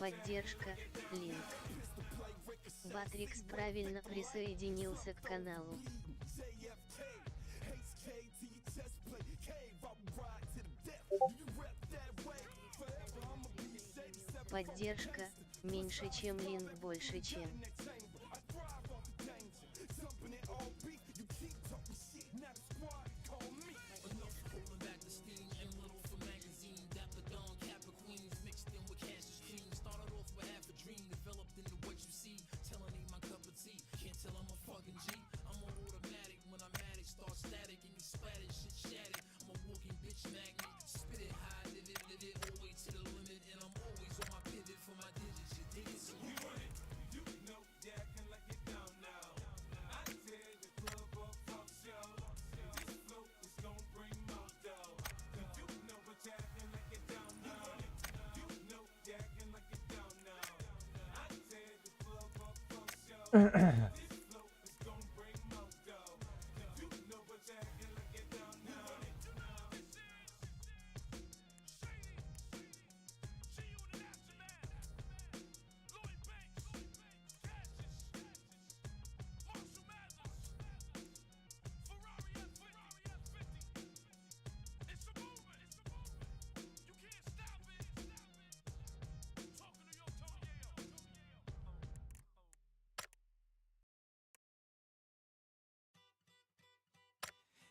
Поддержка, линк. Батрикс правильно присоединился к каналу. Поддержка, меньше чем линк, больше чем.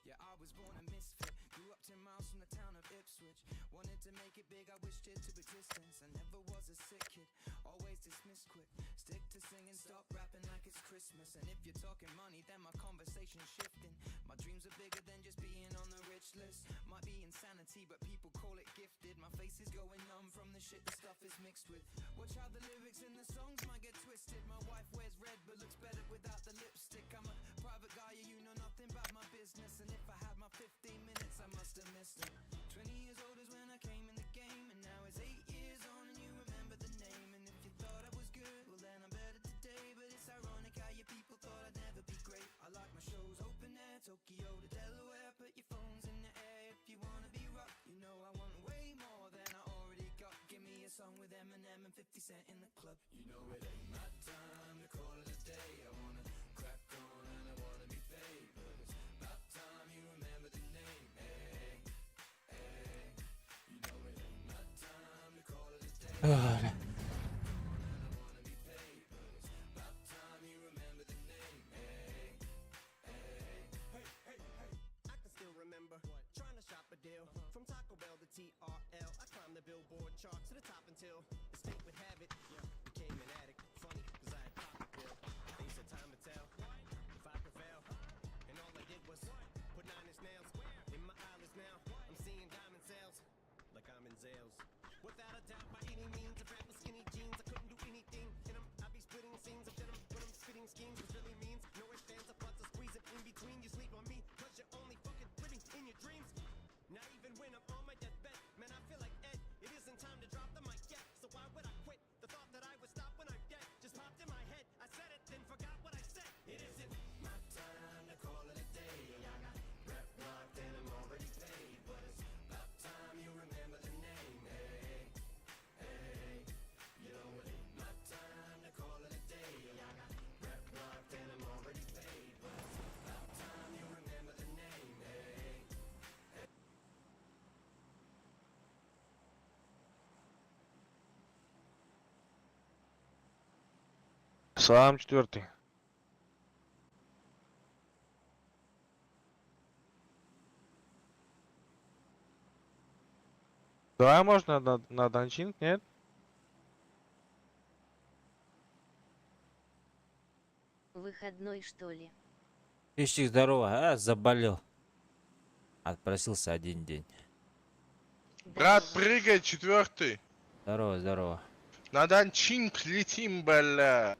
Yeah, I was born a misfit. Grew up 10 miles from the town of Ipswich. Wanted to make it big, I wished it to existence. I never was a sick kid, always dismissed quick. Stick to singing, stop rapping like it's Christmas. And if you're talking money, then my conversation's shifting. My dreams are bigger than just being on the rich list. Might be insanity, but people call it gifted. My face is going numb from the shit the stuff is mixed with. Watch how the lyrics in the songs might get twisted. My wife wears red but looks better without the lipstick. I'm a private guy, you know nothing about my business. And if I had my 15 minutes, I must have missed them. 20 years old is when I came in the game. And now it's 8 years on and you remember the name. And if you thought I was good, well then I'm better today. But it's ironic how you people thought I'd never be great. I like my shows open air, Tokyo to Delaware. Put your phones in the air if you wanna be rock. You know I want way more than I already got. Give me a song with Eminem and 50 Cent in the club. You know it ain't my time to call it a day. I wanna crack on and I wanna be paid. But it's about time you remember the name. Hey, hey. You know it ain't my time to call it a day. From Taco Bell to TRL, I climbed the Billboard charts to the top until the state would have it. Became an addict, funny, cause I had popped the pill. They said time to tell if I prevail. And all I did was put 9 inch nails in my eyelids now. I'm seeing diamond sales like I'm in Zales. Without a doubt, by any means, if rap was skinny jeans, I couldn't do anything. And I be splitting scenes of denim when I'm spitting schemes, which really means no ifs, ands, or buts, or squeezing in between. You sleep on me, cause you're only fucking living in your dreams. Not even when I'm on my deathbed, man, I feel like Ed. It isn't time to drop the mic yet, so why would I quit? The thought that I would stop when I'm dead just popped in my head. I said it, then forgot what I said. It isn't my time to call it a day. I got rep locked and I'm already paid, but it's about time you remember the name. Hey, hey, you know it ain't my time to call it a day. I got rep locked and I'm already paid, but it's about time you remember the name. Hey. Салам, 4-й. Давай можно на данчинг, нет? Выходной что ли? Ищик, здорово, а? Заболел. Отпросился 1 день. Брат, Здорово. прыгай, 4-й. Здорово, здорово. На данчинг летим, бля.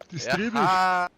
Ты стримишь? Яха.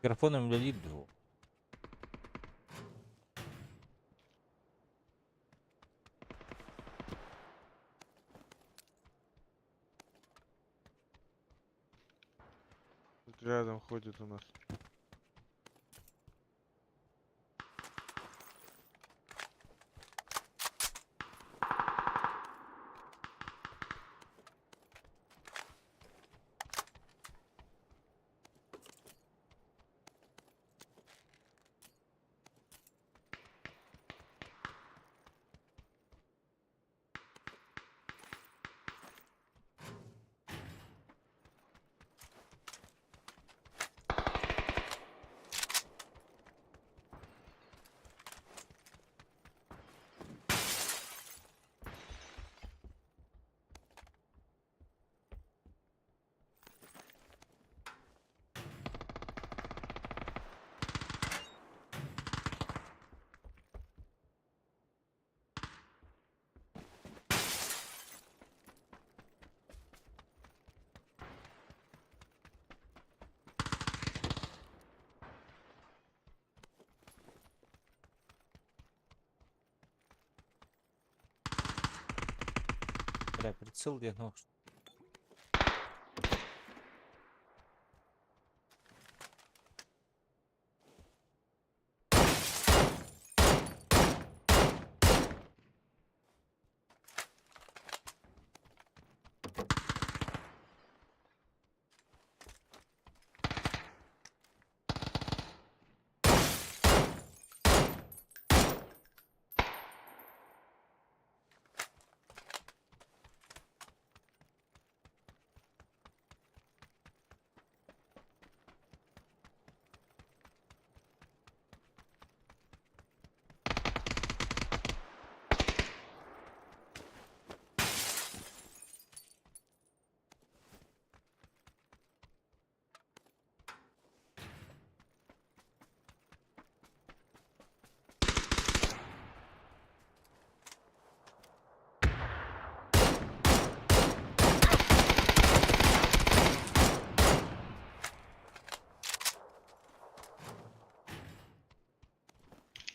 Микрофоном лилит был. Тут рядом ходит у нас. Бля, прицел где ног.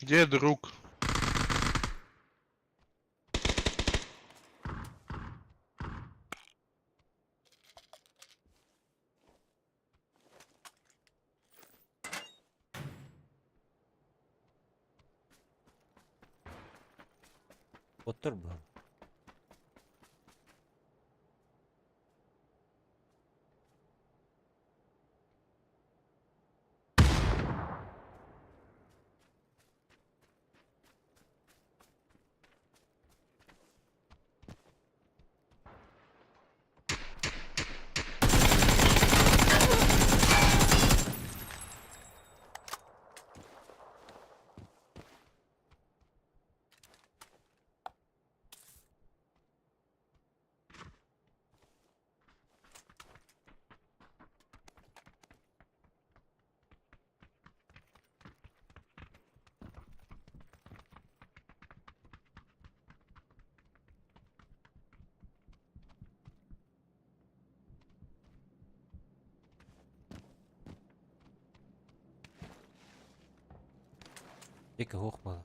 Где друг? Отыр был. Дико ух было.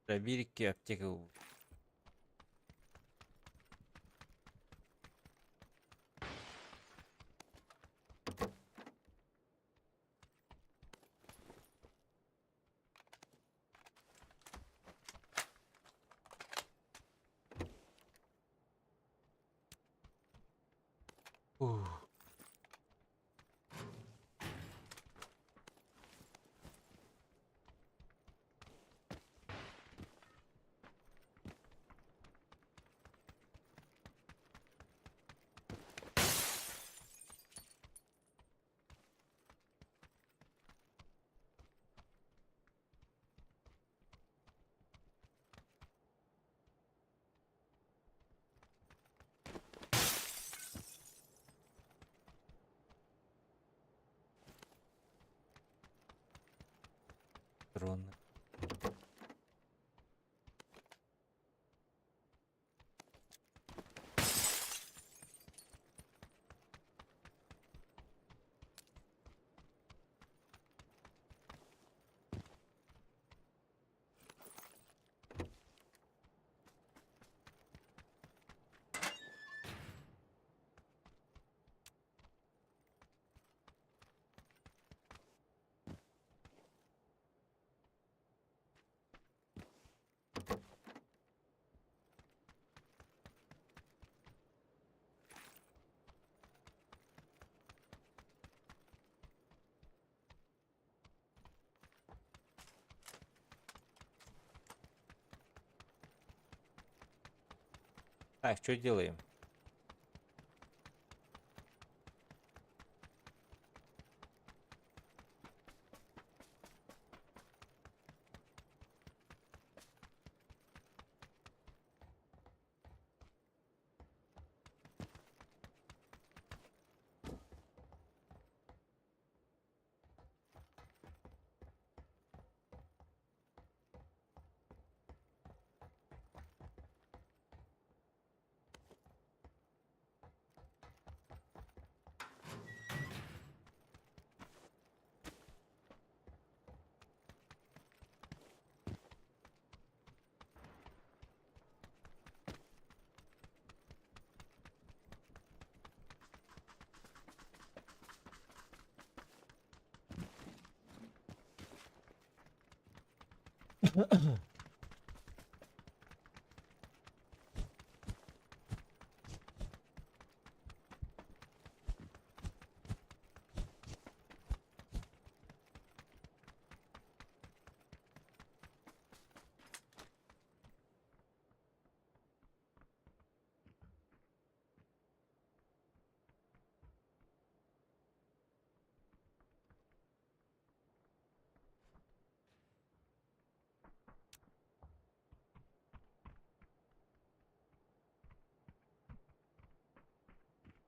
Пробирки, аптека. Ух. Патроны. Так, что делаем?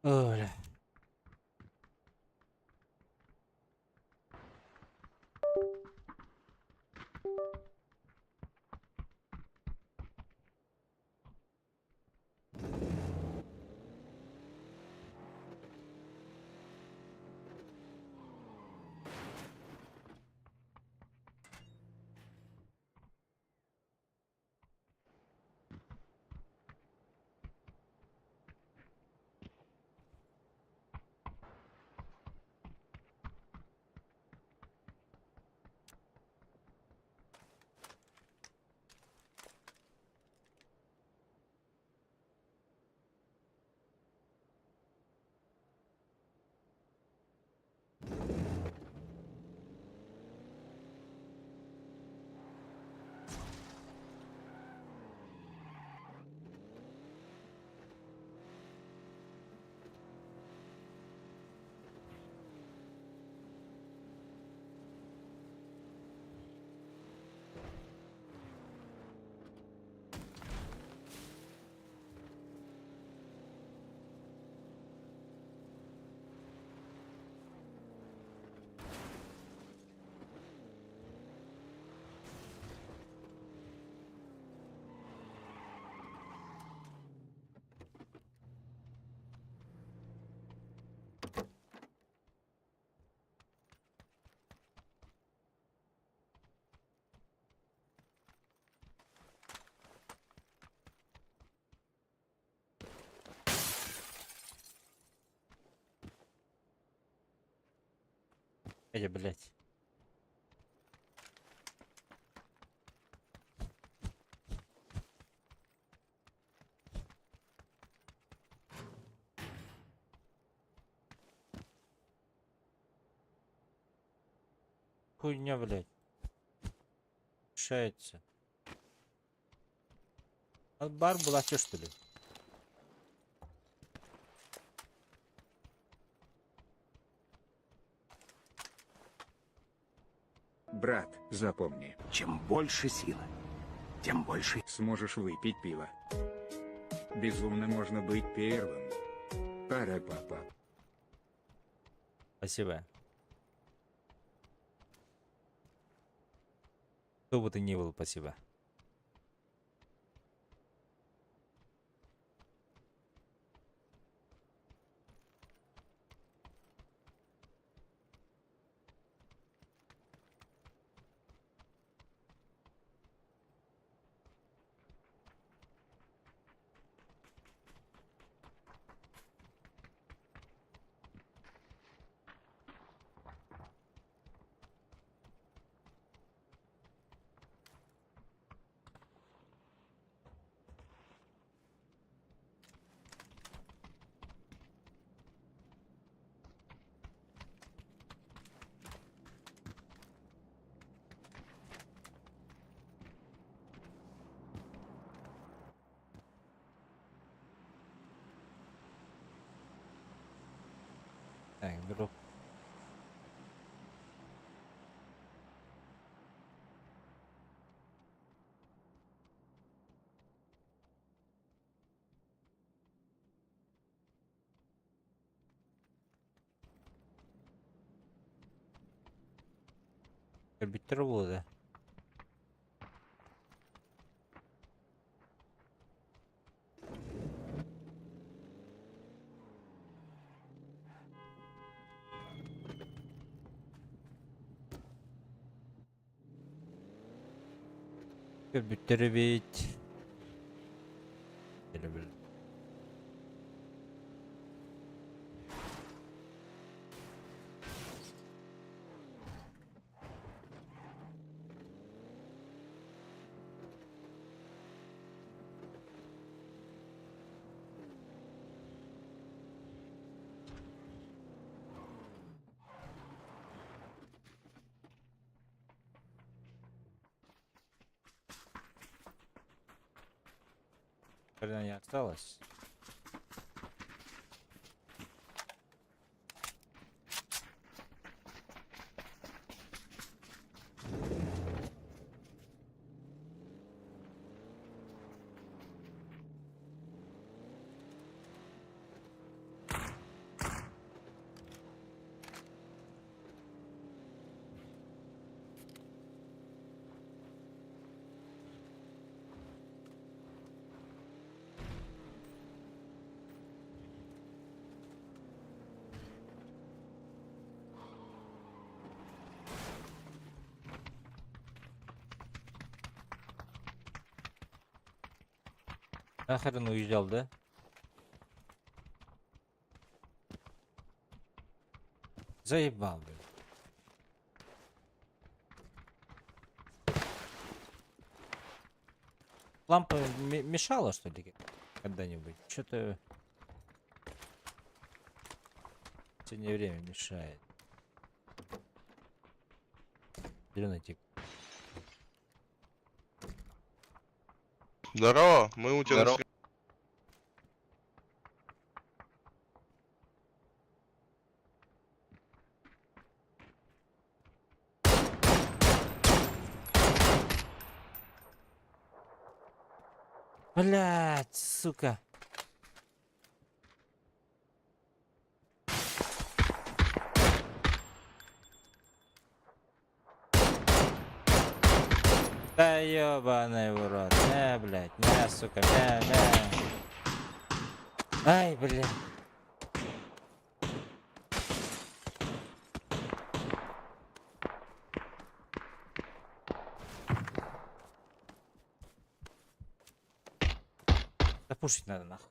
Оля. Эдя, блядь. Хуйня, блядь. Мешается. А бар была чё, что ли? Брат, запомни, Чем больше силы, тем больше... сможешь выпить пиво. Безумно можно быть первым. Пора, папа. Спасибо. Кто бы ты ни был, спасибо. Так, беру. Бутерброды. Бутерброд. Люблю. Когда не осталось. Нахрен уезжал, да? Заебал, блин. Лампа мешала, что ли, когда-нибудь? Что-то в последнее время мешает. Зеленый тип. Здорово, мы у тебя Здорово. нашли. Блять, сука. Да ёбаный в рот. Не, блядь, не, сука, не. Ай, блядь. Запушить надо, нахуй.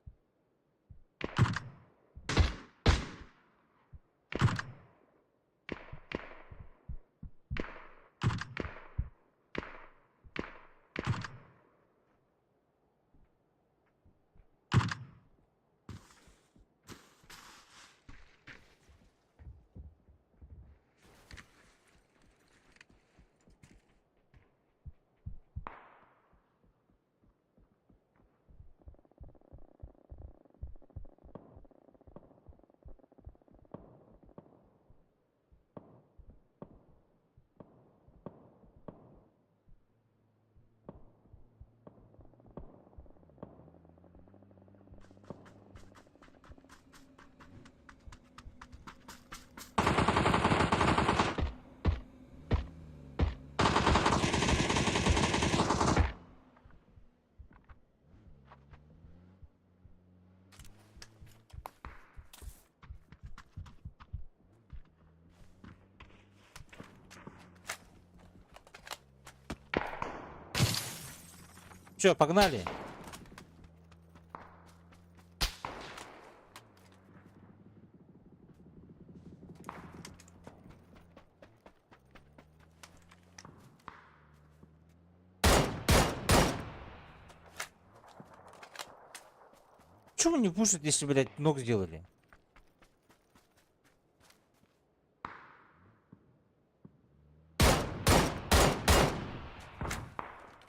Чё, погнали? Чего не пушат, если, блядь, ног сделали?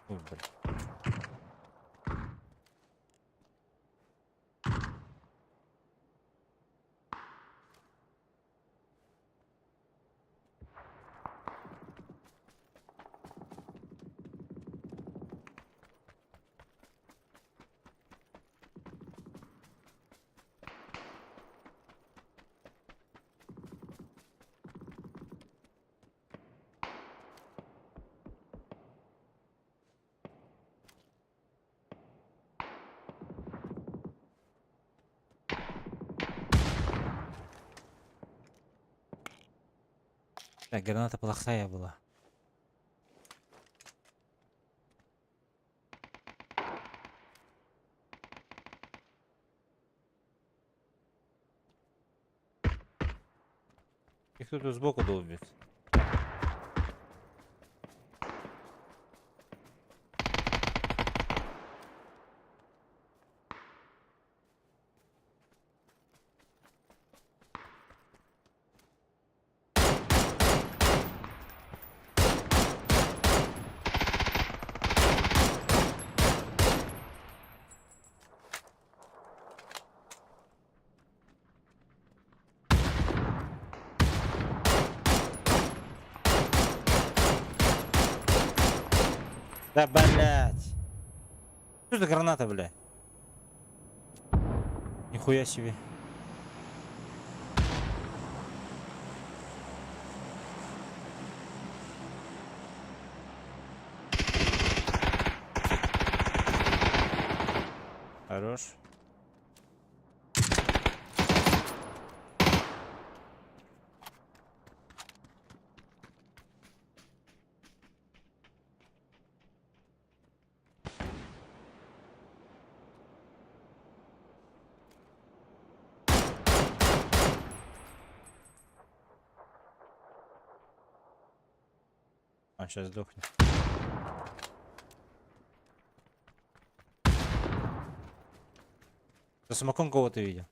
Ой, блядь. Так, граната плохая была. Их тут сбоку долбит. Да, блядь. Что за граната, бля? Нихуя себе. Хорош. А, сейчас сдохнет. За самоком кого ты видел?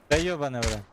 Да ёбаный, бля.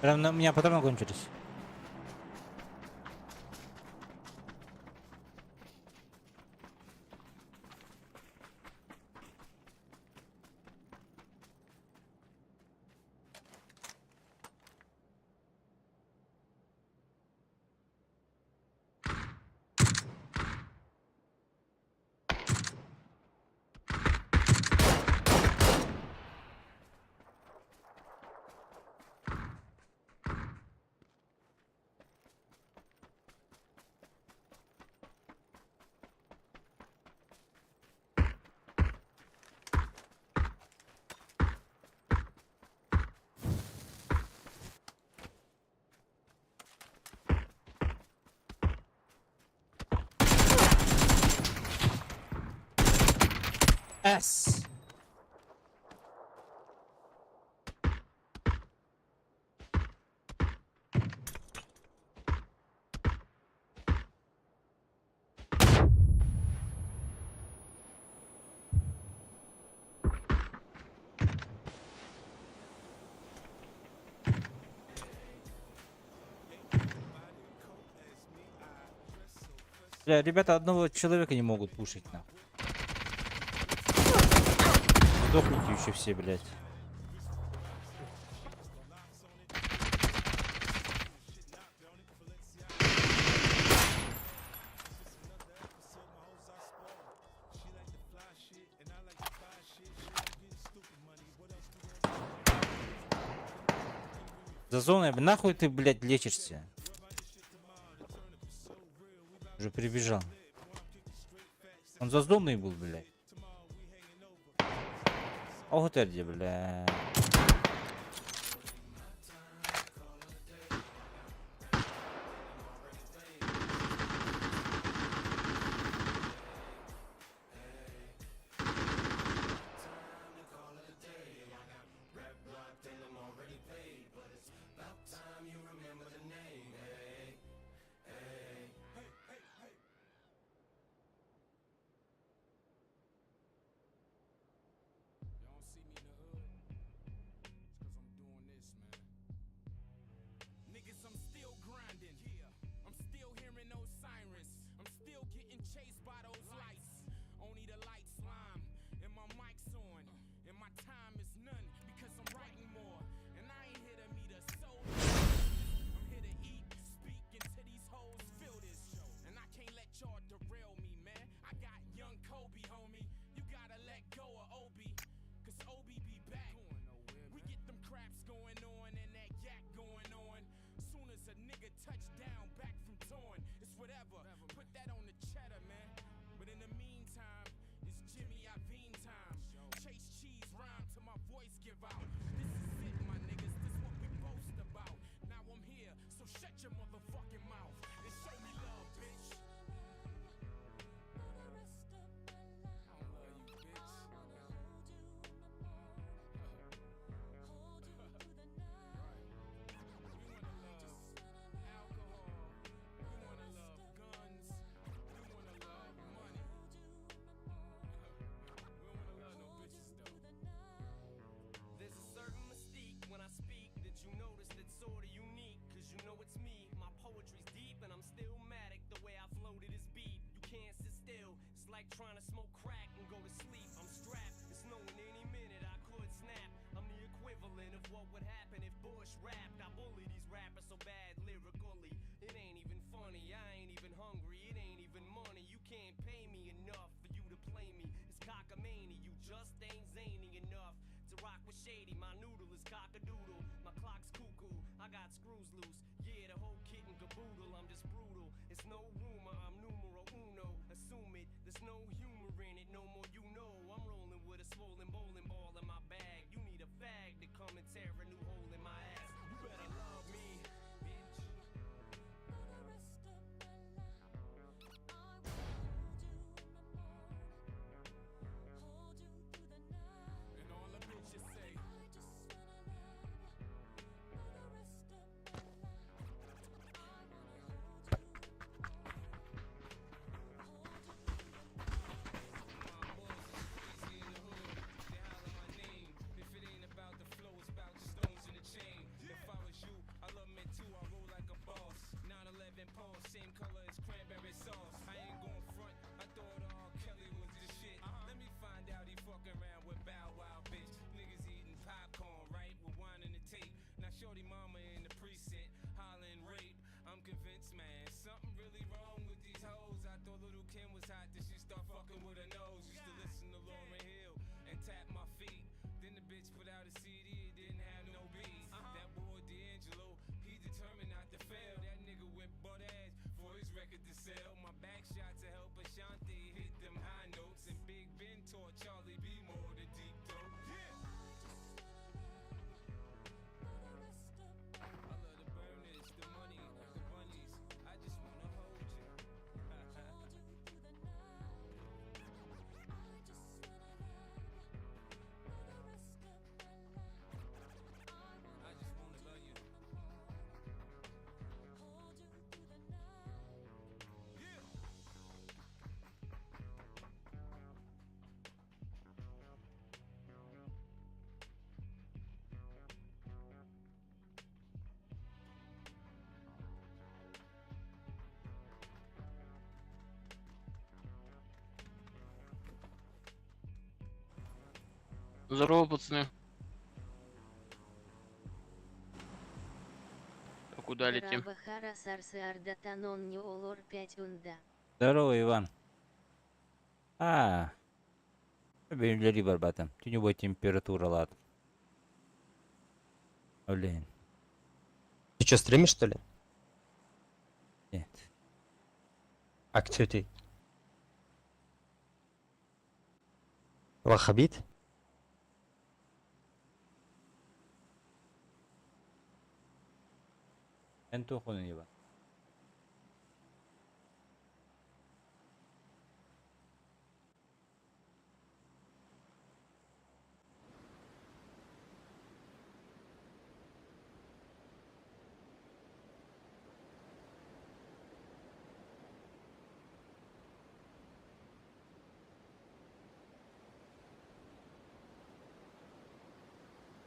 Прям у меня патроны кончились. С. Бля, ребята одного человека не могут пушить нахуй. Сдохните еще все, блядь. За зоной, нахуй ты, блядь, лечишься? Уже прибежал. Он за зоной был, блядь. Ох ты где, блядь. Niggas, I'm still grinding. I'm still hearing those sirens. I'm still getting chased by those lights. Only the lights lime, and my mic's on. And my time is none because I'm writing more. And I ain't here to meet a soul. I'm here to eat, speak into these hoes, feel this. And I can't let y'all derail me, man. I got young Kobe, homie. You gotta let go of Obi, cause Obi be back. We get them craps going on and that yak going on. Soon as a nigga touch down back from torn, it's whatever. Put that on the cheddar, man. But in the meantime, it's Jimmy Iovine time. Chase cheese rhyme till my voice give out. This is it, my niggas. This what we boast about. Now I'm here, so shut your motherfucking mouth and show me love, bitch. I don't love you, bitch. There's a certain mystique when I speak that you notice that's sorta unique. Cause you know it's me, my poetry's deep and I'm still matic. The way I floated is beat, you can't sit still. It's like trying to smoke crack and go to sleep. I'm strapped, it's knowing any minute I could snap. I'm the equivalent of what would happen if Bush rapped. I bully these rappers so bad lyrically. It ain't even funny, I ain't even hungry, it ain't even money. You can't pay me enough for you to play me. It's cockamamie, you just ain't zany enough to rock with shady. My noodle is cockadoodle, my clock's cuckoo, I got screws loose. Yeah, the whole kit and caboodle, I'm just brutal. It's no rumor, I'm numero uno. Assume it, there's no humor in it, no more you know. I'm rolling with a swollen bowling ball in my bag. You need a fag to come and tear a new hole in my ass. You better love me, bitch. And all the bitches say, Здорово, пацаны. А куда летим? Рабахара сарсы ардатанон не олор 5 унда. Здорово, Иван. Benimleri var zaten. Тюневая температура, ладно. Блин, Ты что, стримишь, что ли? нет. А кто ты? Ваххабит? Entu konu Ivан.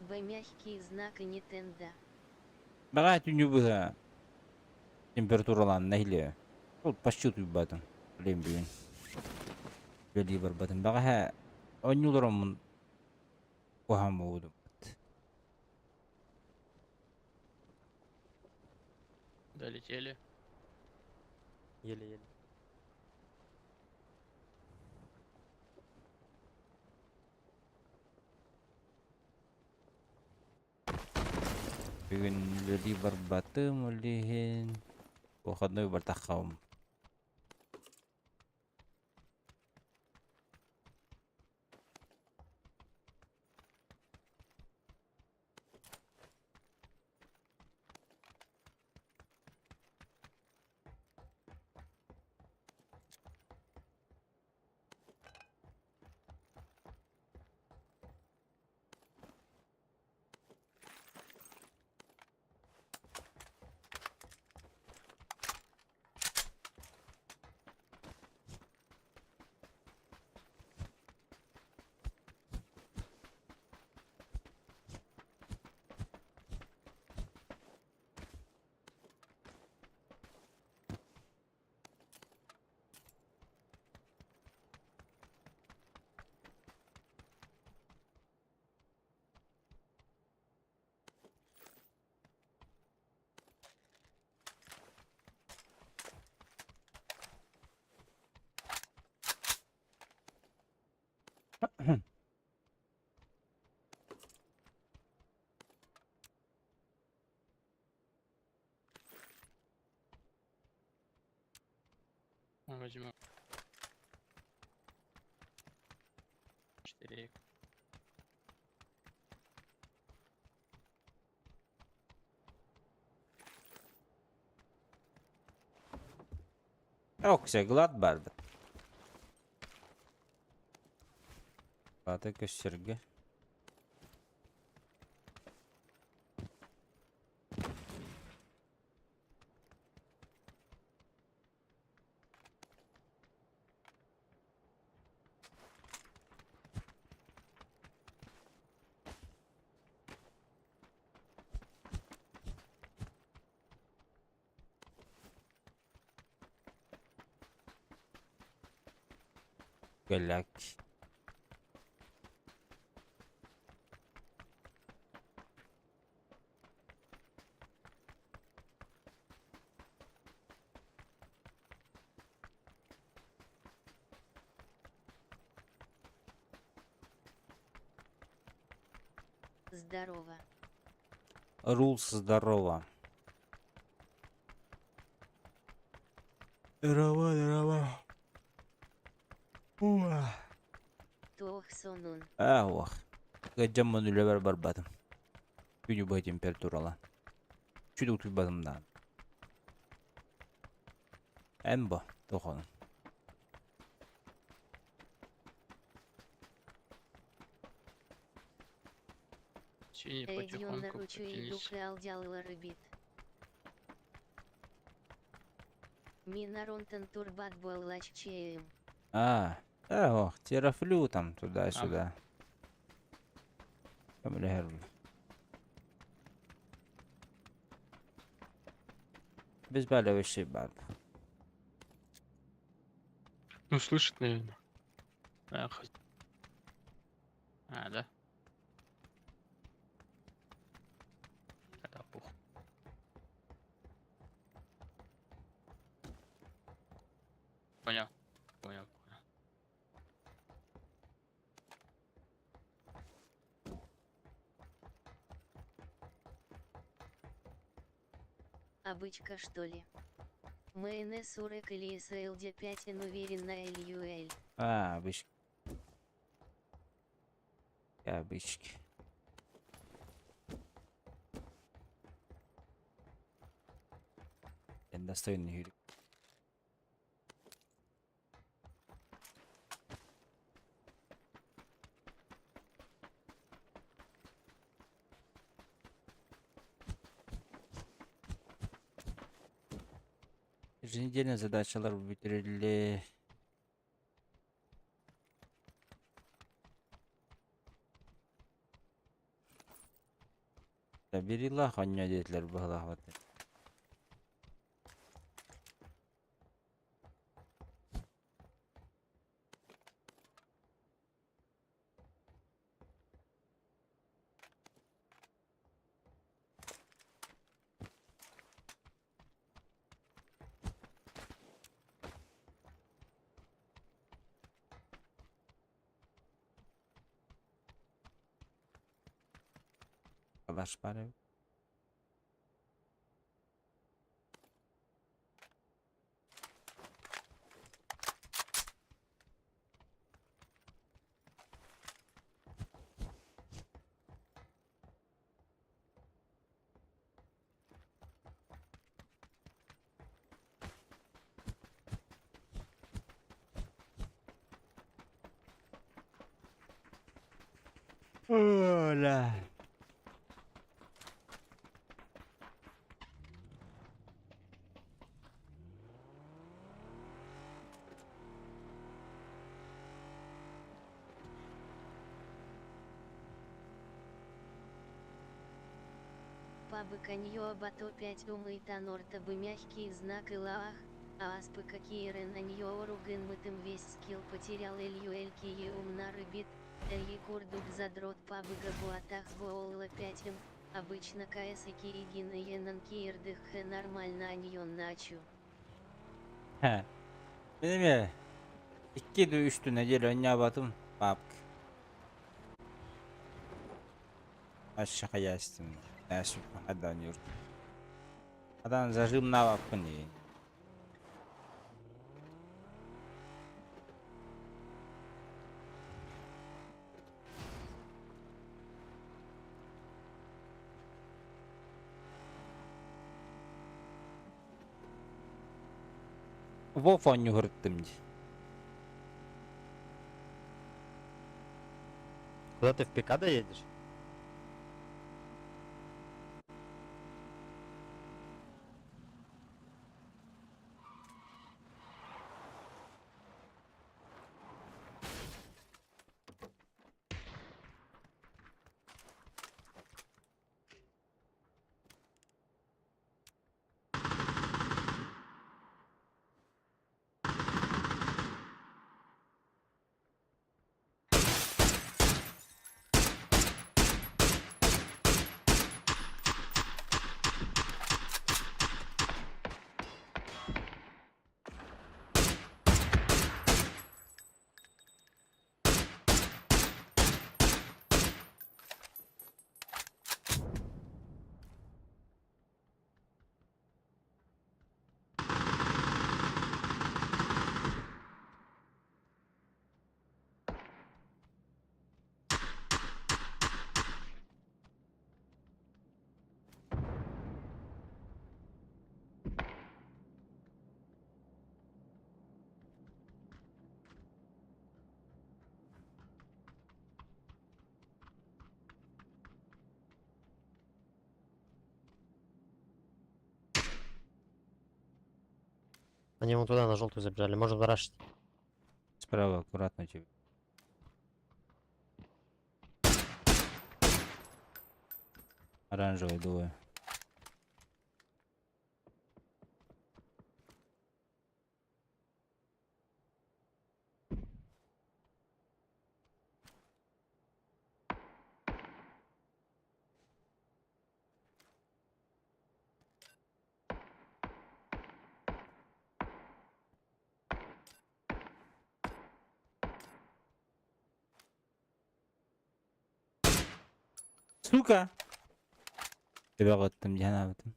Б мягкий знак и не тенда. Бага тюневая температура, ладно, нахиле. Тут почти тут батон. Блин. Бели бар батон. Бага он юлором кохам буду. Долетели. Еле-еле. Бүгін бели бар батым олеген. Выходной бар тахаум. Возьму. 4. Yoksa glad bardı. Glada gösterge. Галак. Здорово. Рулс здорово. Здорово, здорово. Тох сонун. Ох. Гajamman ülever barbadım. Günü boyu temperaturalar. Çüdük tüybadım. En bu. Dokunun. Синий Эдион на потихоньку ручу и потянись. дух алдялы бит. Минаронтен турбат был лаччеем. Ох, терафлю там туда-сюда. Камлер. Без баля вещей баб. Ну, слышит, наверное. Ах. А, да? Это пух. Понял. Понял. Обычка что ли? Майонез урек или СЛД 5 уверен на LUL. Обычки. Обычки. Я достойный Юрий. Еженедельные задачалар бitirildi. Bir yılla hanyo dediler bu halavatı. Arkadaş bari. Hola. Пабы каньо абато 5 умы танорта бы мягкий знак и лаах, а аспы какие ренаньо оругын мытым весь скилл потерял LUL кие умна рыбит, курдук задрот пабы габуатах сбоолла 5 обычно КС и киегин и енан киердых нормально аньон начу. He. Benim ya. 2 de 3 tane gel önüne batım. Bak. Aşağı yaştım. Nasıl hadi anıyor. Adam zajım na bakın iyi. Вофоню грыттым. Куда ты в ПК доедешь? Они вон туда на желтую забежали. Можем зарашить. Справа аккуратно тебе. Оранжевый двое. Сука! Тебя вот там, где она вот там.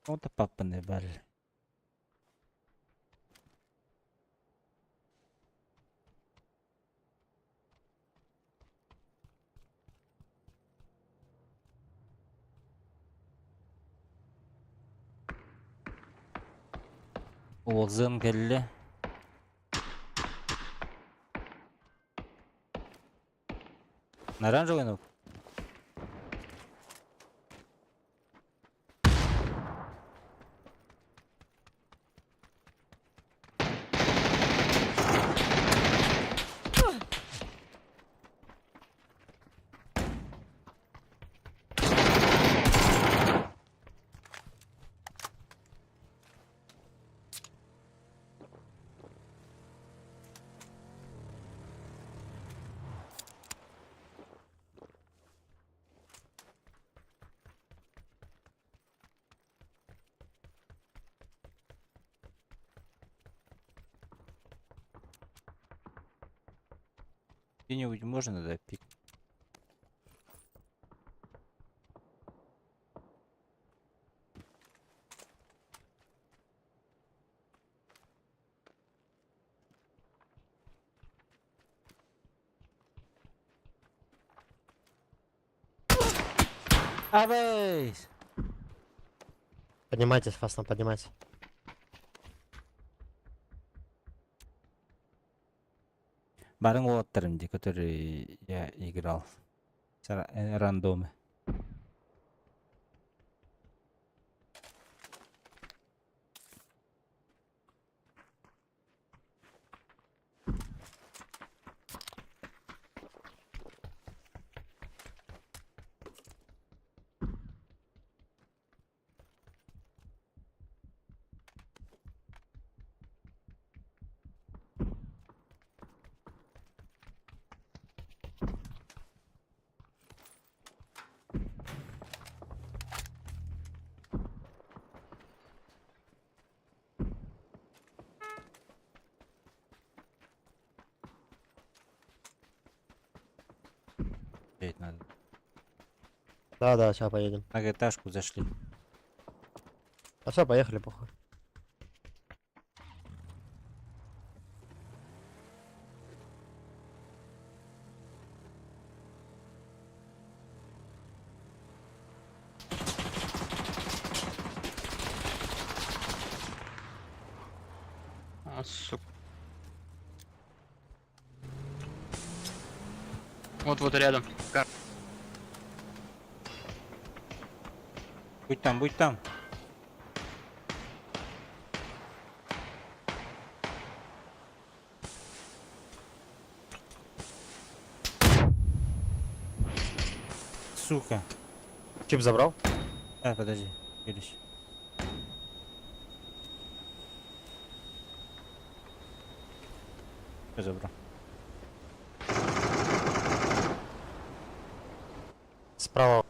Вот папа не бали. Oğuz'un geldi. Оранжевый ну? Где-нибудь можно да пик? Авейс! Поднимайтесь, фастом, поднимайтесь. Барың лоттарым, который я играл. Рандомы. Жить надо. Да, сейчас поедем. На этажку зашли. А все, поехали, похуй. А, сука. Вот рядом. Будь там, будь там. Сука. Чип забрал? Подожди. Видишь. Что забрал? Справа.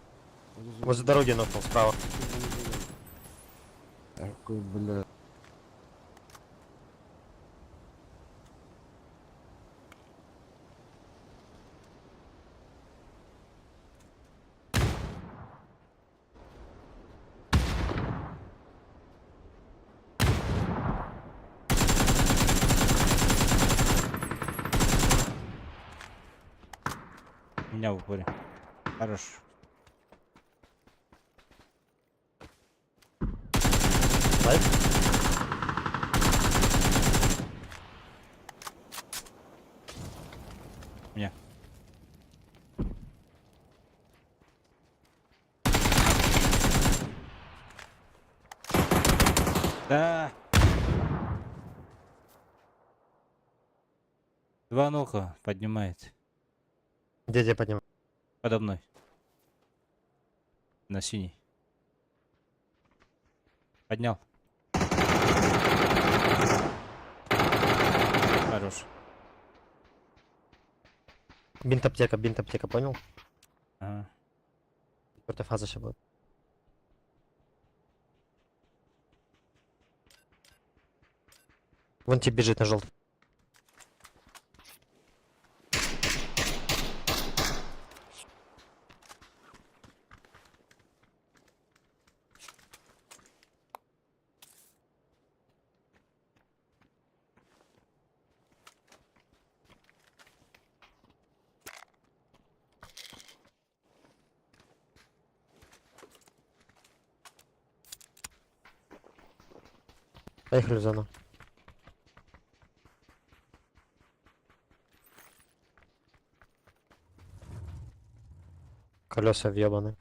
Возле дороги нокнул, справа. Такой, бля. Поднял в упоре. Хорош. Лайк. Меня. Да. Два ноха поднимает. Где тебя поднимать? Подо мной. На синий. Поднял. Хорош. Бинт аптека, понял? Ага. Четвертая фаза сейчас будет. Вон тебе бежит на желтый. Поехали в зону. Колеса въебаны.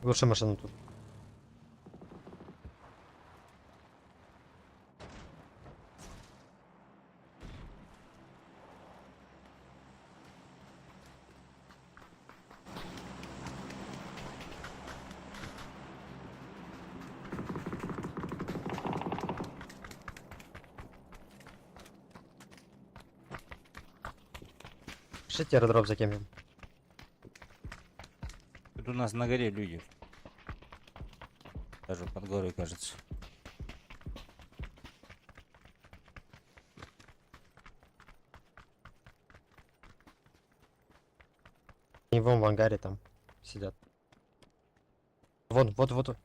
Лучше машину тут. Пишите аэродроп закинем. Тут у нас на горе люди. Даже под горой, кажется. И вон в ангаре там сидят. Вон, вот.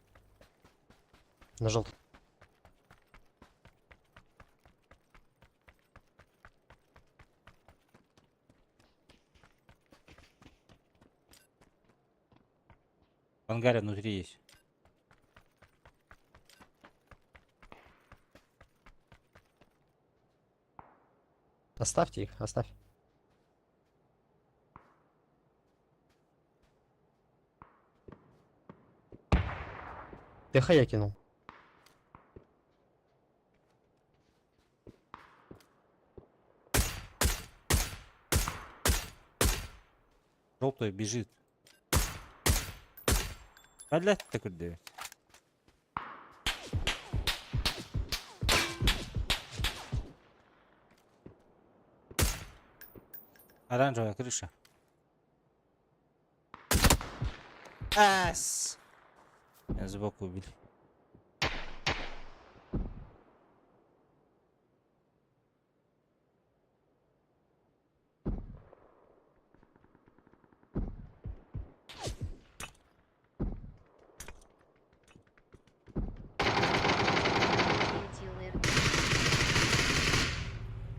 На желтый. В ангаре внутри есть. Оставьте их, оставь. ТХ я кинул. Желтый бежит. Блять, такой дает. Оранжевая крыша. Ас! Меня сбоку убили.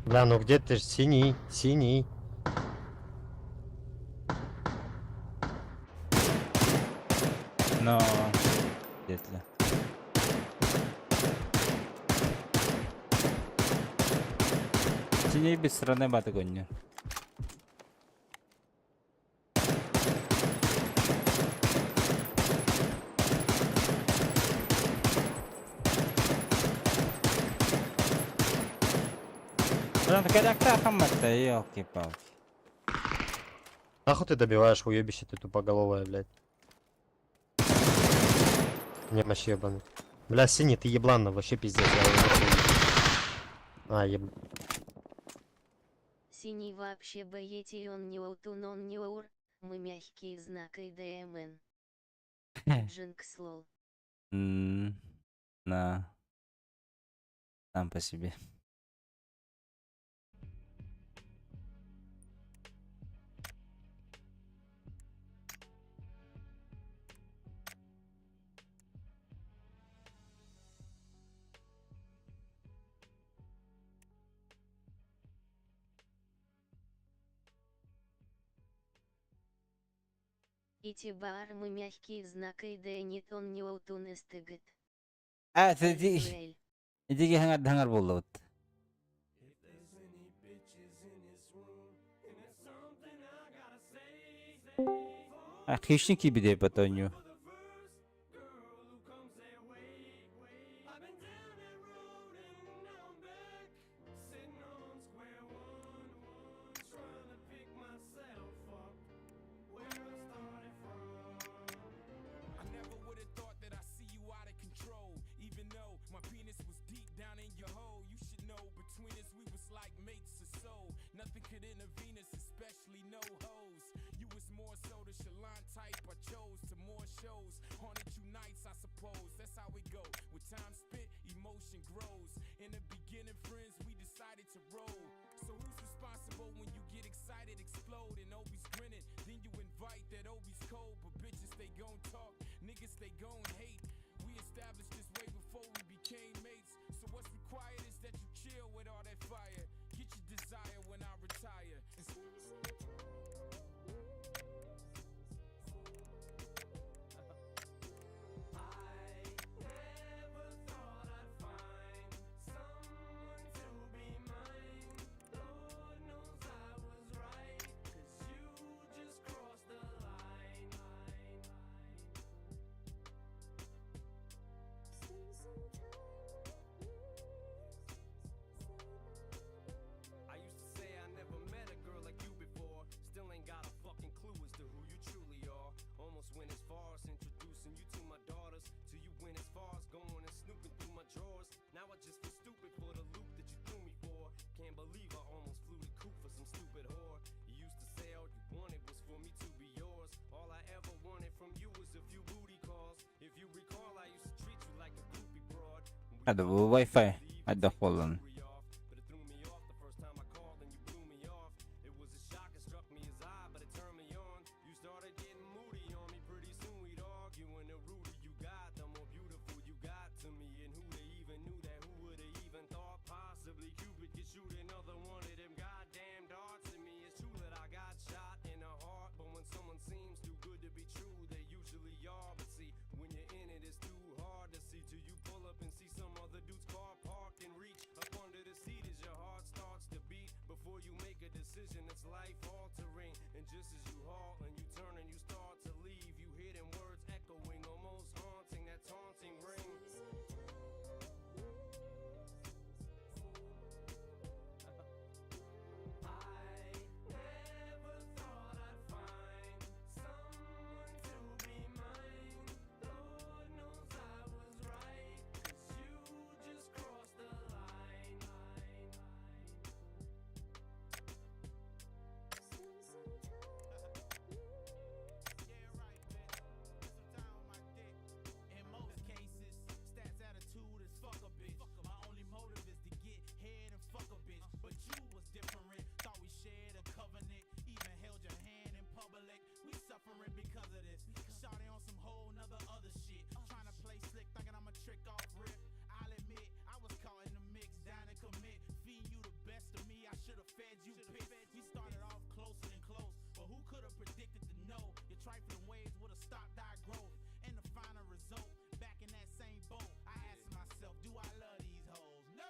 Бля, ну где ты ж синий, синий. Но... Где-то. Синей без стороны батагония. Блин, так хаммата, елки-палки. Нахуй ты добиваешь, уебище ты тупоголовая, блядь. Немощь ебаный. Бля, синий, ты еблан, вообще пиздец. Я его нахуй. А, еб... Синий вообще боете и он не аутун, он не аур, мы мягкие знак и ДМН. Джинкс лол. На. Сам по себе. Итибар мы мягкие знак и ДНит он не аутун эстегет. Тedi hangar boldu. Хищники биде потоню. I never would have thought that I see you out of control. Even though my penis was deep down in your hole, you should know between us we was like mates or so. Nothing could intervene us, especially no hoes. You was more so the Shalon type I chose to more shows. Haunted you nights, I suppose. That's how we go. With time spent, emotion grows. In the beginning, friends, we decided to roll. So who's responsible when you get excited, explode, and Obi's grinning? Then you invite that Obi's cold, but bitches they gon' talk, niggas they gon' hate. We established this way before we became mates. So what's required is that you chill with all that fire. Get your desire when I retire. I used to say I never met a girl like you before. Still ain't got a fucking clue as to who you truly are. Almost went as far as introducing you to my daughters. Till you went as far as going and snooping through my drawers. Now I just feel stupid for the loop that you threw me for. Can't believe I almost flew the coop for some stupid whore. You used to say all you wanted was for me to be yours. All I ever wanted from you was a few booty calls. If you recall, I used to treat you like a groupie broad. Hadi bu Wi-Fi. Hadi kullan. But it threw me off the first time I called and you blew me off. It was a shock, it struck me as odd, but it turned me on. You started getting moody on me, pretty soon we'd argue. And the ruder you got, the more beautiful you got to me. And who they even knew that, who would've even thought possibly Cupid could shoot another one of them goddamn darts at me. It's true that I got shot in the heart, but when someone seems too good to be true, they usually are. But see, when you're in it, it's too hard to see till you pull up and see some other dude's car parked and reach up under the seat as your heart starts to beat. Before you make a decision, it's life altering. And just as you halt and you turn and you start to leave, you hear them words echoing, almost haunting, that taunting ring. In most cases, stats attitude is fuck a bitch. My only motive is to get head and fuck a bitch. But you was different, thought we shared a covenant, even held your hand in public. We suffering because of this. Shawty on some whole nother other shit. Trying to play slick, thinking I'm a trick off rip. I'll admit, I was caught in the mix, down to commit. Feeding you the best of me, I should've fed you piss. We started off closer than close, but who could've predicted the no? Your trifling ways would've stopped our growth. And the final result, back in that same boat, I asked myself, do I love these hoes? No!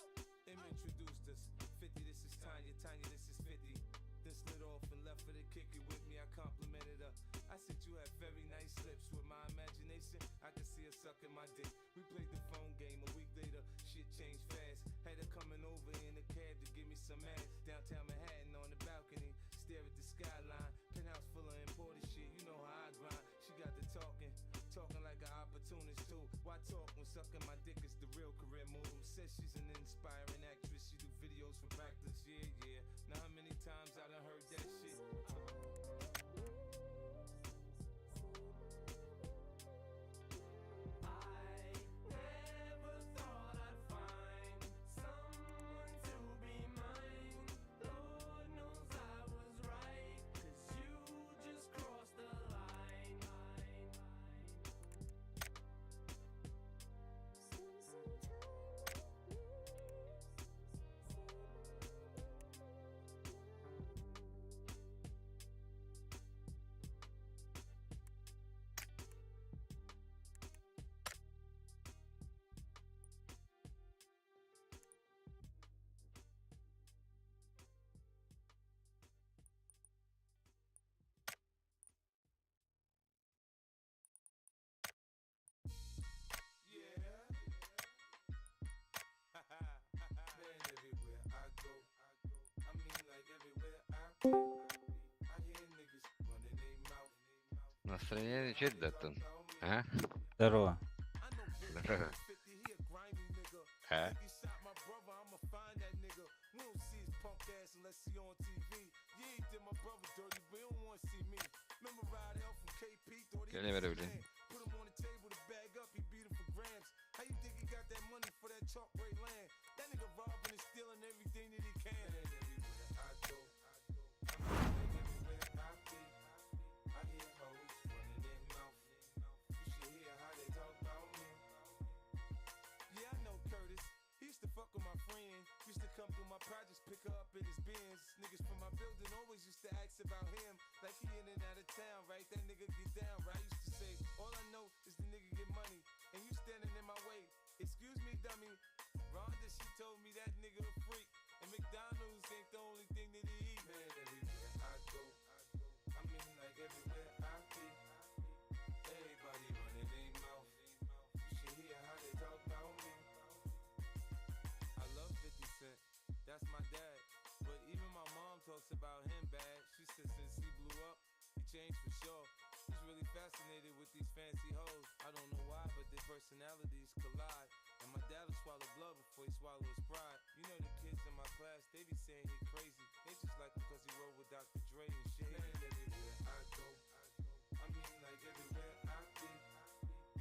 Them introduced us. 50, this is Tanya, Tanya, this is 50. Then slid off and left her to kick it with me, I complimented her. I said you had very nice lips. With my imagination, I could see her sucking my dick. We played the phone game, a week later, shit changed fast. Had her coming over in a cab to give me some ass. Downtown Manhattan on the balcony, stare at the skyline. Penthouse full of imported shit, you know how I grind. She got the talking like an opportunist too. Why talk when sucking my dick is the real career move? Says she's an inspiring actress, she do videos for practice, yeah. Now how many times I done heard that shit. Настроение чудо-то, а? Здорово. А? Келемер блин. Used to come through my projects, pick her up in his Benz. Niggas from my building always used to ask about him. Like he in and out of town, right? That nigga get down, right? Used to say, all I know is the nigga get money. And you standing in my way. Excuse me, dummy. Rhonda, she told me that nigga a freak. And McDonald's ain't the only thing that he eat. Man, everywhere I go. I mean, like everywhere I be. Everybody running their mouth. You should hear how they talk about me. I love 50 Cent, that's my dad. But even my mom talks about him bad. She says since he blew up, he changed for sure. He's really fascinated with these fancy hoes. I don't know why, but their personalities collide. And my dad will swallow blood before he swallow his pride. You know the kids in my class, they be saying he crazy. They just like him cause he rode with Dr. Dre and shit. Man, everywhere I go. I mean like everywhere I be.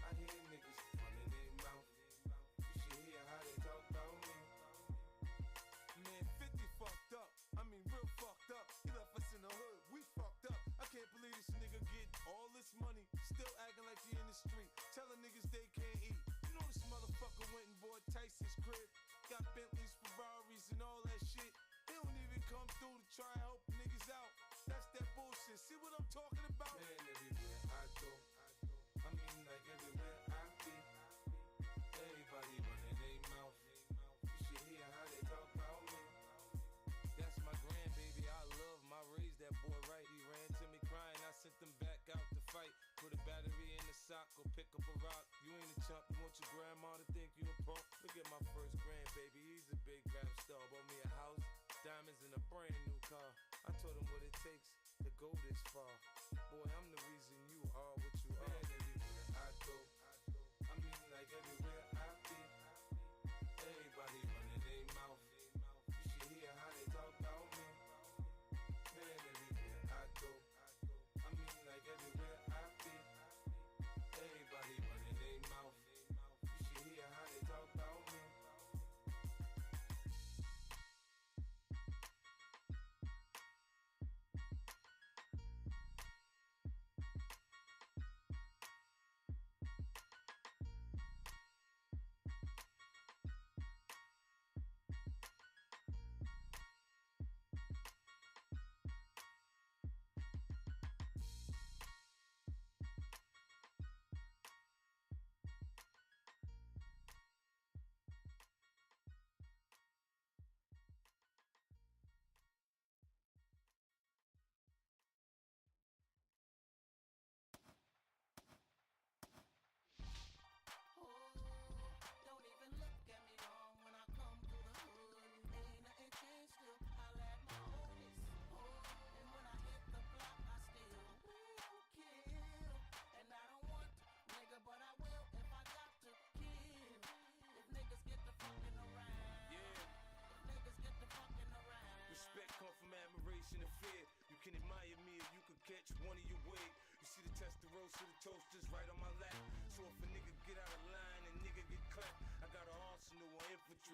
I hear niggas running their mouth. You should hear how they talk about me. Man, 50 fucked up. I mean, real fucked up. He left us in the hood. We fucked up. I can't believe this nigga get all this money, still acting like he in the street, telling niggas they can't eat. You know this motherfucker went and bought Tyson's crib, got Bentleys, Ferraris, and all that shit. He don't even come through to try to help niggas out. That's that bullshit. See what I'm talking about? Man, everywhere I go. I mean, like everywhere I be. Everybody running their mouth. You should hear how they talk about me. That's my grandbaby, I love my raised that boy right. He ran to me crying, I sent him back out to fight. Put a battery in the sock, go pick up a rock. You ain't a chump, you want your grandma to think you a punk. Look at my first grandbaby, he's a big rap star. Bought me a house, diamonds, and a brand new car. I told him what it takes to go this far. Boy, I'm the reason you are what you are. Man, everywhere I go. I mean like everywhere I be. Everybody running their mouth. You should hear how they talk about me. Man, everywhere I go. I mean like everywhere I be. Everybody running their mouth. You should hear how they talk about me.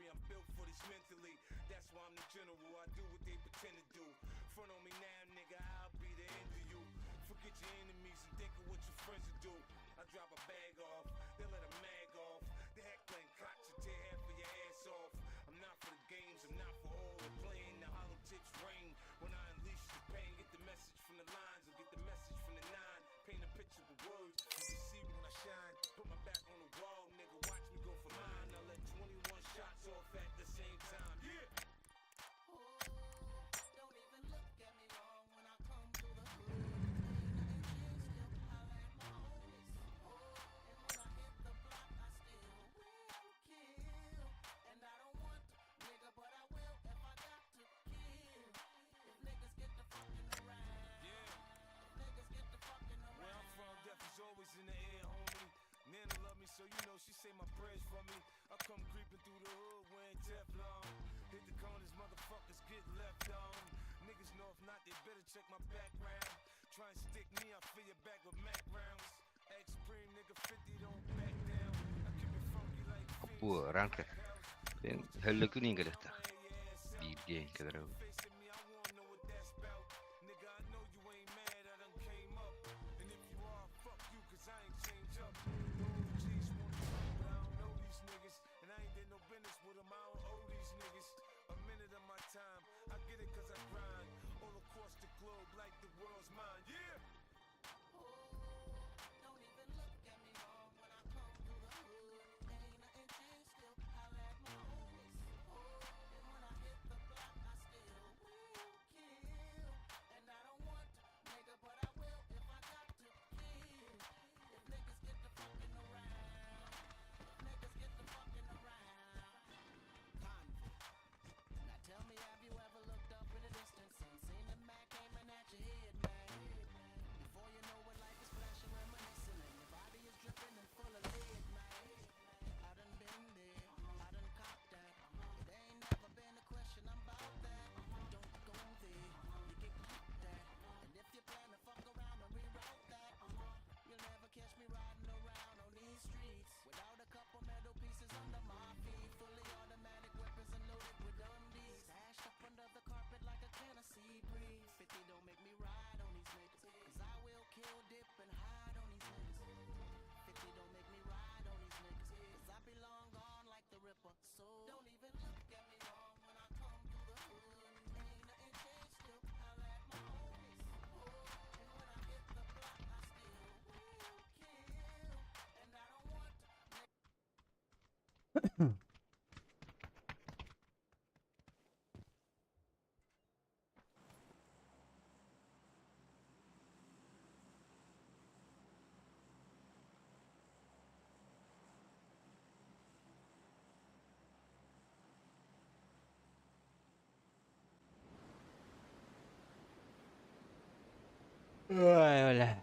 infantry, I'm built for this mentally. That's why I'm the general, I do what they pretend to do. Front on me now, nigga, I'll be the end of you. Forget your enemies and think of what your friends will do. I drop a bag off, they let a mag off. The heckling cock to tear half of your ass off. I'm not for the games, I'm not for all the playing. The hollow tips rain when I unleash the pain. Get the message from the lines or get the message from the nine. Paint a picture with words, you can see me when I shine. Put my back on the wall, nigga, watch me go for mine. I let 21 shots off at the same time, yeah. Don't even look at me wrong when I come through the hood. Ain't nothing changed, still holla at my homies. And when I hit the block, I still will kill. And I don't want to, nigga, but I will if I got to kill. If niggas get the fucking around. Yeah. If niggas get the fucking around. Where I'm from, death is always in the air, homie. Nana love me, so you know she say my prayers for me. I come creeping through the hood wearing Teflon. Hit the corners, motherfuckers get left on. Niggas know if not, they better check my background. Try and stick me, I fill your back with Mac rounds. X-Supreme, nigga, 50 don't back down. I keep it funky like Bu ranka. Ben hölle kuninga detta. Bir gen kadar oldu. facing me, I wanna know what that's about. Nigga, I know you ain't mad, I done came up. And if you are, fuck you, cause I ain't changed up. The OGs wanna talk, but I don't know these niggas. And I ain't did no business with them, I don't owe these niggas a minute of my time. I get it cause I grind all across the globe like the world's mine, yeah. Don't even look at me wrong when I come through the hood. Ain't nothing changed, still holla at my homies. And when I hit the block, I still will kill. And I don't want to, nigga, but I will if I got to kill. If niggas get the fucking around. If niggas get the fucking around. Convict. Now tell me, have you ever looked up in the distance and seen the Mac aiming at your head, man? Before you know what life is flashing, reminiscing, and your body is dripping and full of lead, man. I done been there, I done copped that. It ain't never been a question about that. Don't go there, you get kicked at. And if you plan to fuck around and reroute that, you'll never catch me riding around on these streets without a couple metal pieces under my feet. Fully automatic weapons and loaded with undies. Stashed up under the carpet like a Tennessee breeze. 50 don't make me ride on these niggas, cause I will kill, dip, and hide on these niggas. 50 don't make me ride on these niggas, cause I be long gone like the Ripper. So don't even look at me wrong when I come through the hood. Ain't nothing changed, still holla at my homies. And when I hit the block, I still will kill. And I don't want to. Vay öyle.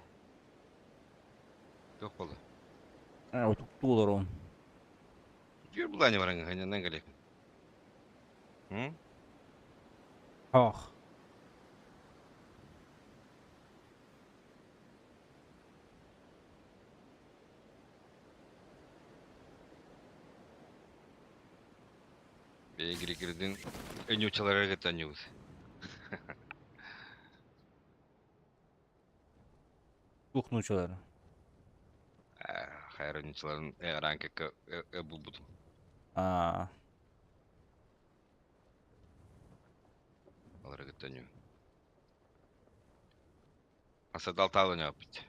Yok oldu. Ha, tuttular onu. Diyor bu da ne var hani ne gerek? Hı? Ah. Girdin en uçalara getiriyoruz. Тухнучалар. Hayır uçaların ranka bu buldum. Aa. Alara getiriyor. Asad Altalı ne yaptı?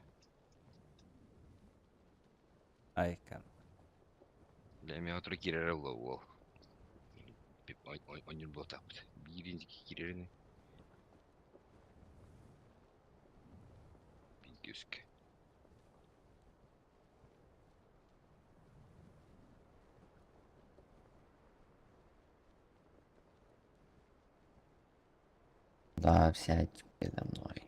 Айкан. Для меня отро кирere лово. Он был так. Birinci kirerini. Bilgisk. Да, сядь передо мной.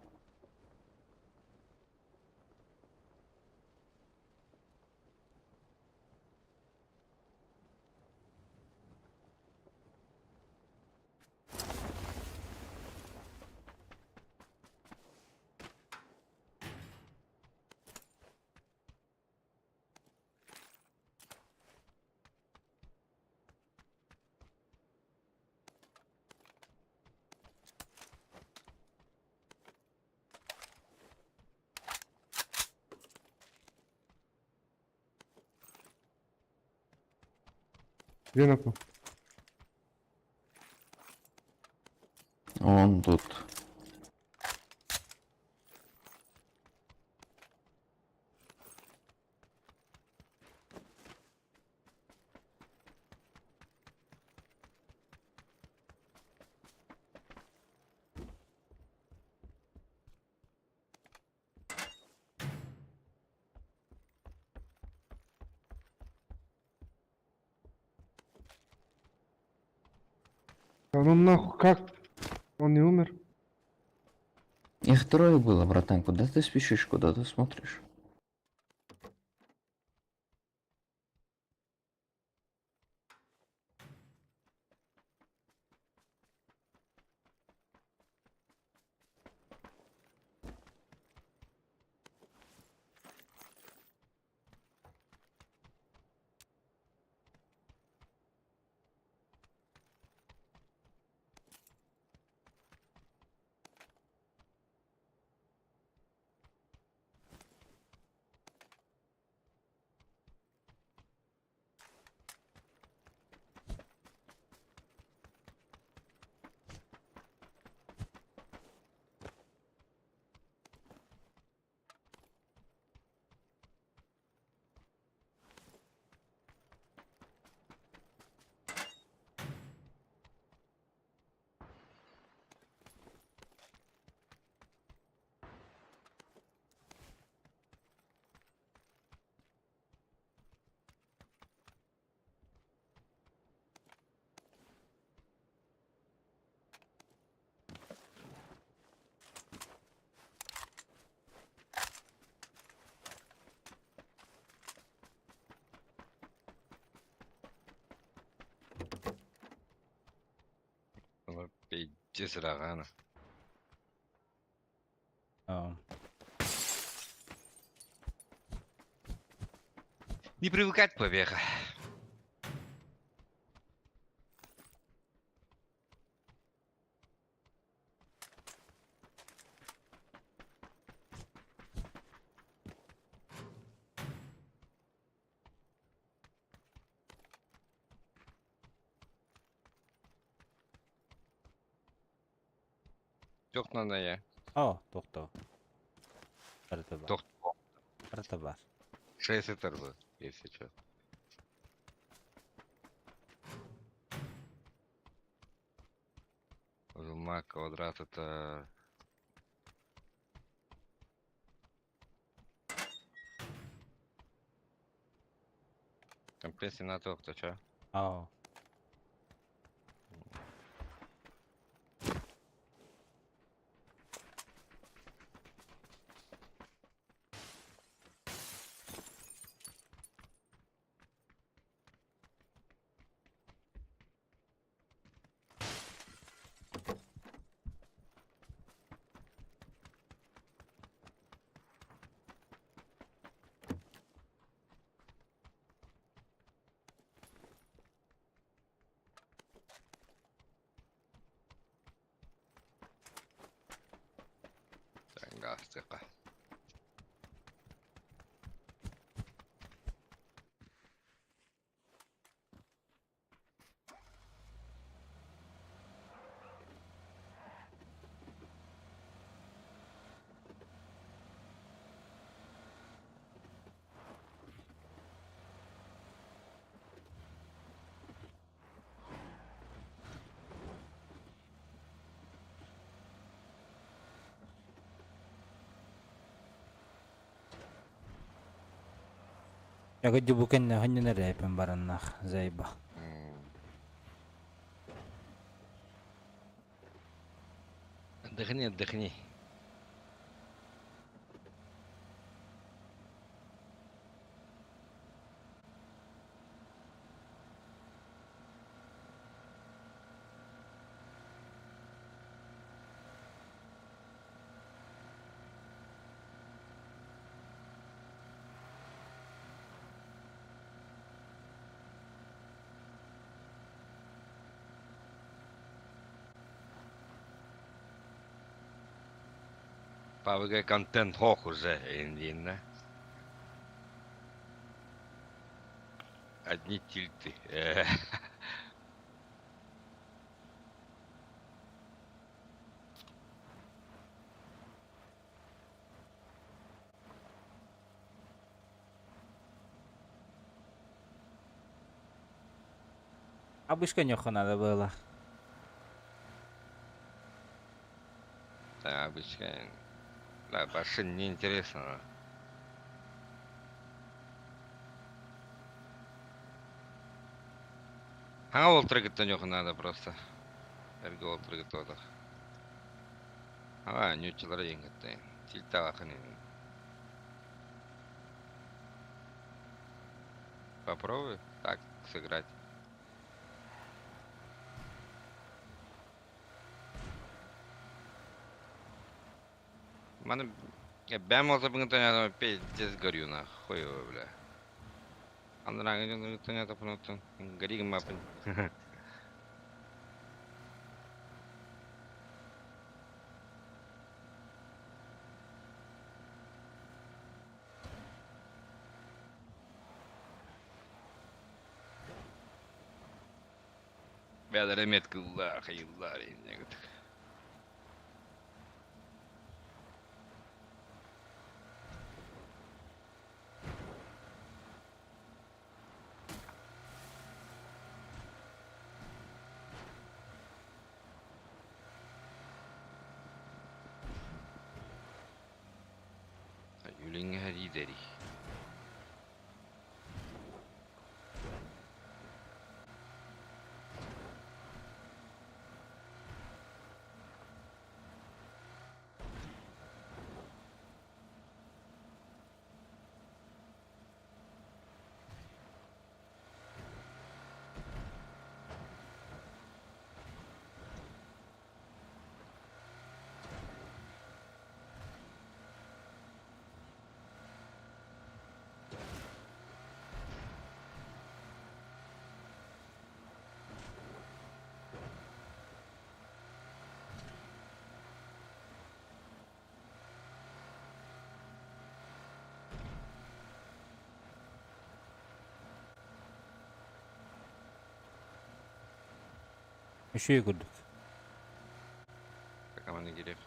Где напал? Он тут. Да ну нахуй, как? Он не умер? Их трое было, братан. Куда ты спешишь? Куда ты смотришь? Пиздец, рогано. О. Не привыкать повеха. Yok lan ya. О, тоқтау. Бірді бар. Тох. Бірді бар. 6 этер bu, если что. Узелма квадрат это... Компрессия на то, чё? О. Гастика. Я гадю букен на ганю на репен бараннах зайба. Отдохни, отдохни. Павыга контент хох уже индинна. одни тильты. А Бышканёха надо было. Да, обычно. Да, машин неинтересно. Ол трегеттен надо просто. Эрге ол трегеттодах. Нючилар еңгетте. Тильтага ханин. Попробуй так сыграть. Мана бәм olsa bugün tane пиздец горю нахуй его, бля. Андыраңы тanya tapınotun. Горигim мапын. Бәдер эмет кыллар, хайыллар инде. Юлинге хәридери. Üşüğü gördük. Команда керек.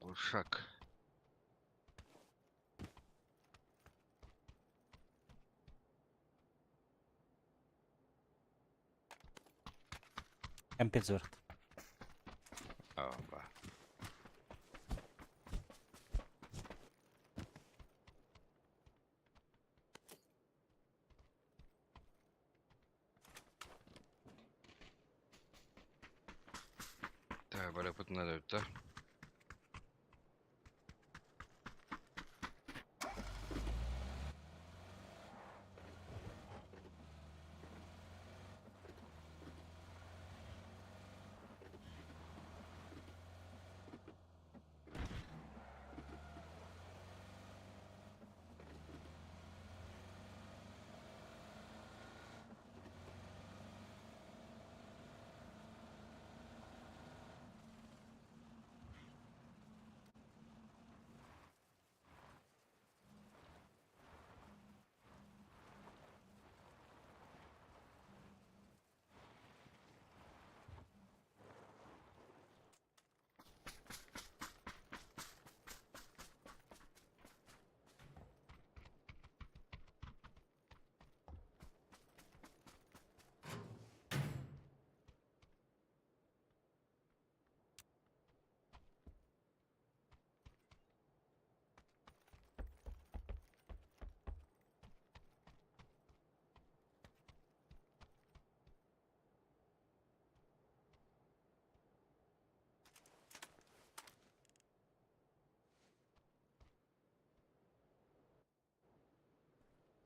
Ушак. MP4. Ба. Так, böyle putuna da öptü.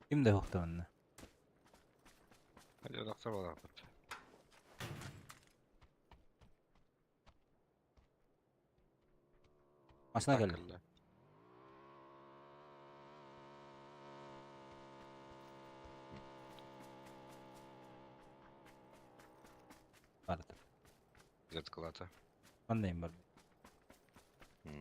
Kim de yoktu onunla. Hadi doktor olalım. Aslına geldi. Akıllı. ata. Bandayım var. Hmm.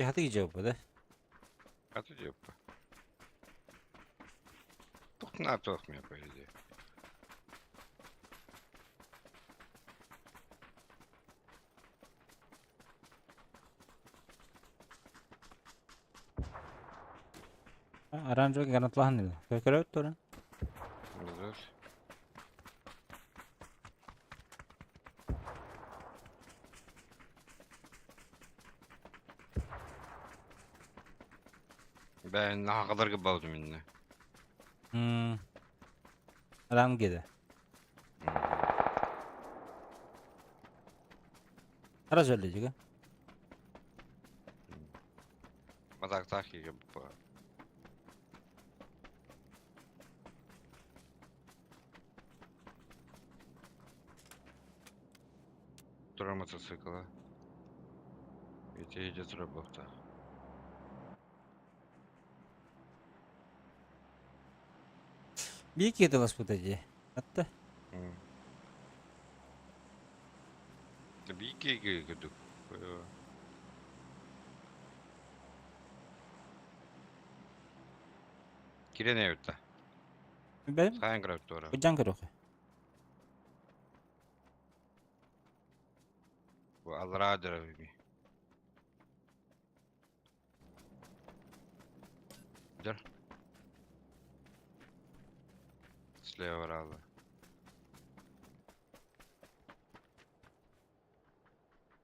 Hadi gidecek bu da. Ata diyor bu. Tuh na tokmuyor böyle diye. Aranca kanatlahan dedi. Kökere öttü oran. Dur. Ben ne kadar gibi oldum yine. Adam gidi. Ara söyleyecek ha. Madak taki gibi bu. Duran motocykla. Jedzie z robota. Bir iki yedilas bu dedi. Hatta. Bir iki gidip. Kire ne yurtta? Benim Sayan kırık doğru. hocam kırık. Bu Alradır abi. Dur. Слева раза.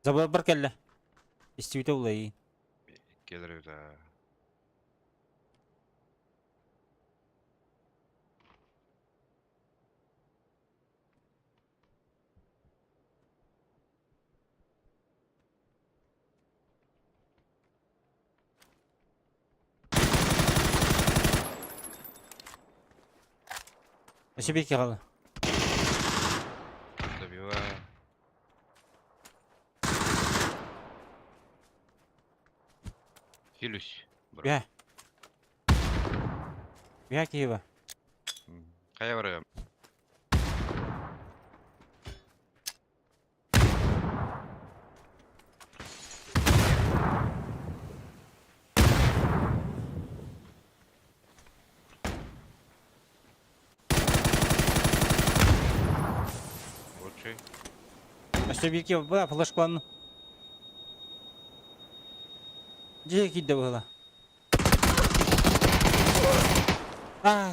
Zabı bir kelle. İstivite olayı. Gelir de. Eşi bir iki kaldı. Добиваю. Хилюсь. Gel. Gel ki var. Kaya vuruyorum. Лучший. Eşi bir iki var. Flash kullandım. Cek de bu hala.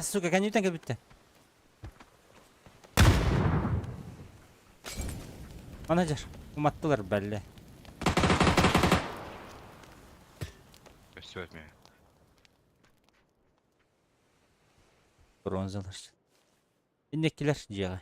Suka kan yutan bitti. Manager. Umattılar belli. Все от меня. Bronzalar. İndekiler ciğer.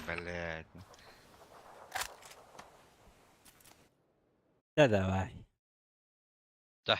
Блять. Ya da vay. Да.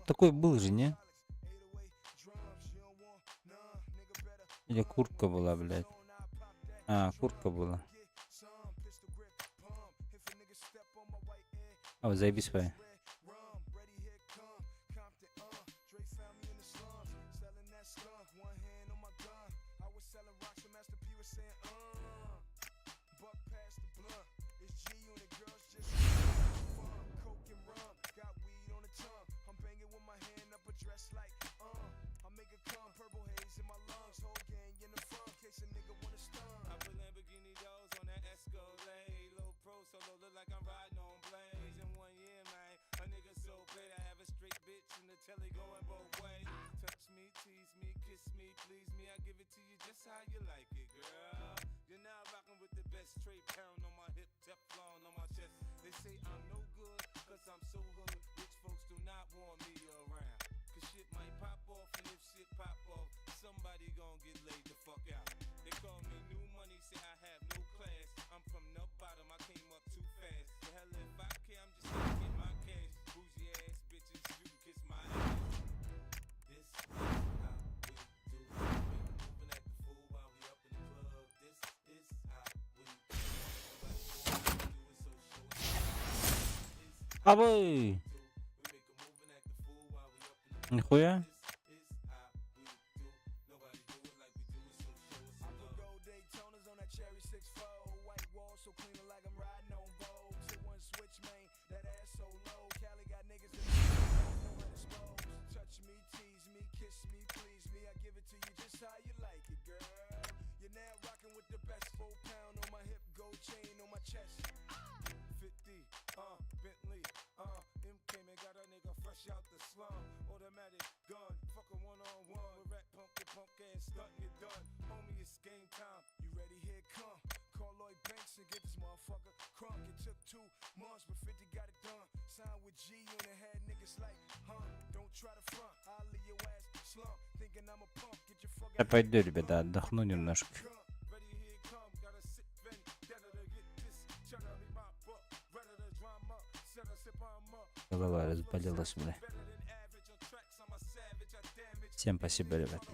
такой был же, не? Или куртка была, блядь? А, куртка была. О, заебись, пай. Telly going both ways. Touch me, tease me, kiss me, please me. I give it to you just how you like it, girl. You're now rocking with the best straight pound on my hip, Teflon on my chest. They say I'm no good, cause I'm so hood. Rich folks do not want me around. Cause shit might pop off, and if shit pop off, somebody gon' get laid the fuck out. They call me new money, say I have no class. I'm from the bottom, I came up too fast. The hell if I care, I'm just gonna get my cash. Bougie ass bitches, you can kiss my ass. This is how we do it. Moving at the fool while we up in the club. This is how we do it. Nobody do it so short. Абы! We make a moving at the fool while we up in the Нихуя? This is how we do. Nobody do it like we do it, so show us some love. Gold Daytonas on that cherry 6-4. White wall so clean like I'm riding on Vogue. Hit one switch, man, that ass so low. Cali got niggas that don't know how to expose. Touch me, tease me, kiss me, please me. I give it to you just how you like it, girl. You're now rocking with the best 4 pound on my hip, gold chain on my chest. 50, Bentley, MK man got a nigga fresh out the slum. Automatic gun, fuck a one-on-one with rat punk ass stuntin' it done. Homie, it's game time. You ready? Here it come. Call Lloyd Banks and get this motherfucker crunk. It took 2 months, but 50 got it done. Signed with G on the head, niggas like, don't try to front. I'll leave your ass slump. Thinking I'm a punk. Get your fucking Я пойду, ребята, отдохну немножко. ready, here it come. Got a sick vendetta to get this. Tryna be my buck. Ready to drama. Set a sip on up. Голова разболелась, бля. Better than average on tracks. I'm a savage. I damage. Всем спасибо, ребята.